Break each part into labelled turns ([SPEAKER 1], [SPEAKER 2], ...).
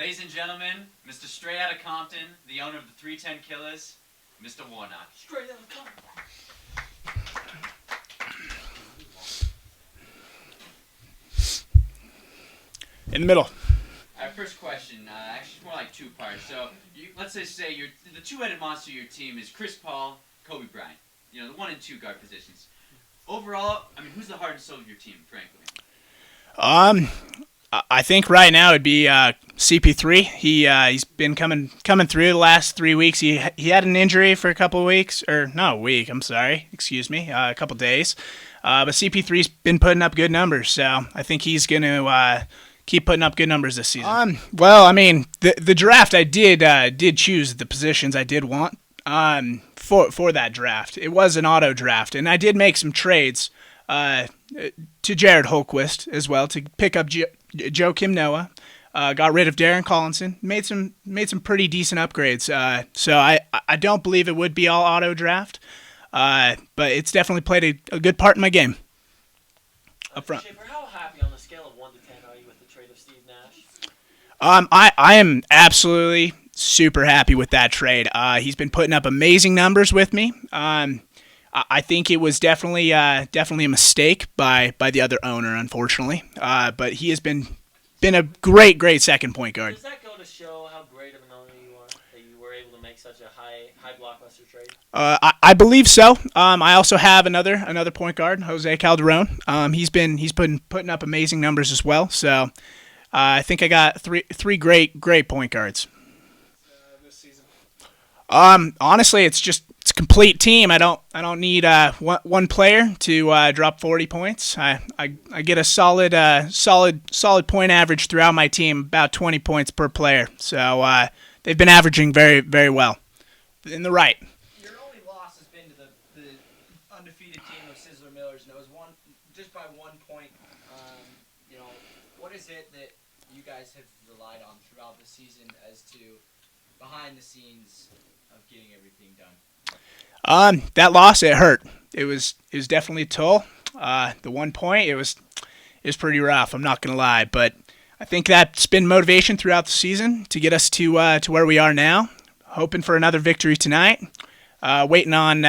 [SPEAKER 1] Ladies and gentlemen, Mr. Straight Outta Compton, the owner of the 310 Killers, Mr. Warnock.
[SPEAKER 2] Straight Outta Compton.
[SPEAKER 3] In the middle.
[SPEAKER 1] Our first question, actually it's more like two parts. So, let's say the two-headed monster of your team is Chris Paul, Kobe Bryant. You know, the 1 and 2 guard positions. Overall, I mean, who's the hardest soul of your team, frankly?
[SPEAKER 3] I think right now it'd be CP3. He's been coming through the last 3 weeks. He had an injury for a couple of weeks, or no, a week. I'm sorry, excuse me, a couple of days. But CP3's been putting up good numbers, so I think he's going to keep putting up good numbers this season. Well, I mean, the draft I did choose the positions I did want for that draft. It was an auto draft, and I did make some trades to Jared Holquist as well to pick up Joakim Noah. Got rid of Darren Collinson. Made some pretty decent upgrades. So I don't believe it would be all auto draft, but it's definitely played a good part in my game. Up front.
[SPEAKER 2] Schaeffer, how happy on the scale of 1 to 10 are you with the trade of Steve Nash?
[SPEAKER 3] I am absolutely super happy with that trade. He's been putting up amazing numbers with me. I think it was definitely a mistake by the other owner, unfortunately. But he has been a great second point guard.
[SPEAKER 2] Does that go to show how great of an owner you are, that you were able to make such a high blockbuster trade?
[SPEAKER 3] I believe so. I also have another point guard, Jose Calderon. He's putting up amazing numbers as well. So I think I got three great point guards.
[SPEAKER 4] This season.
[SPEAKER 3] Honestly, it's a complete team. I don't need one player to drop 40 points. I get a solid point average throughout my team, about 20 points per player. So they've been averaging very very well. In the right.
[SPEAKER 4] Your only loss has been to the undefeated team of Sizzler Millers, and it was just by 1 point. What is it that you guys have relied on throughout the season as to behind the scenes of getting everything done?
[SPEAKER 3] That loss, it hurt. It was definitely a toll. The 1 point, it was pretty rough. I'm not gonna lie, but I think that's been motivation throughout the season to get us to where we are now. Hoping for another victory tonight. Waiting on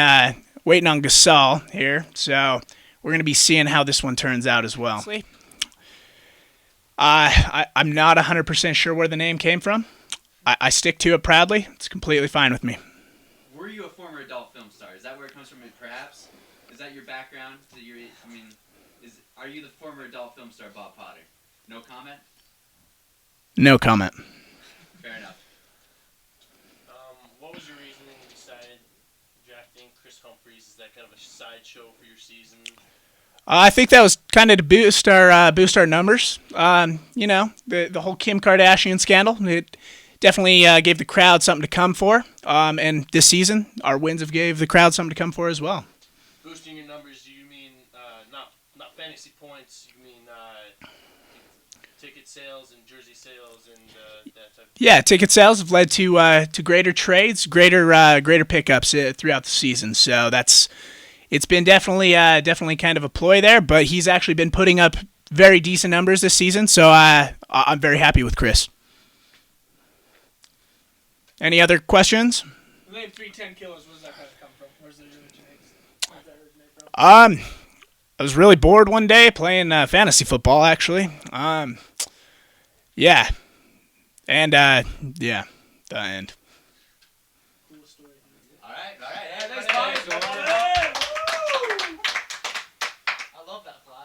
[SPEAKER 3] Gasol here, so we're gonna be seeing how this one turns out as well. I'm not 100% sure where the name came from. I stick to it proudly. It's completely fine with me.
[SPEAKER 1] Were you a former adult film star? Is that where it comes from? Perhaps is that your background? Are you the former adult film star Bob Potter? No comment.
[SPEAKER 3] No comment.
[SPEAKER 1] Fair enough.
[SPEAKER 5] What was your reasoning you decided drafting Chris Humphries? Is that kind of a sideshow for your season?
[SPEAKER 3] I think that was kind of to boost our numbers. The whole Kim Kardashian scandal. It definitely gave the crowd something to come for. And this season, our wins have gave the crowd something to come for as well.
[SPEAKER 5] Boosting your numbers, do you mean not fantasy points? You mean ticket sales and jersey sales and that type of thing?
[SPEAKER 3] Yeah, ticket sales have led to greater trades, greater pickups throughout the season. So it's been definitely kind of a ploy there, but he's actually been putting up very decent numbers this season. So I'm very happy with Chris. Any other questions?
[SPEAKER 4] The name 310 Killers, where does that kind of come from? Where does it originate from?
[SPEAKER 3] I was really bored one day playing fantasy football, actually. Yeah. And, the end.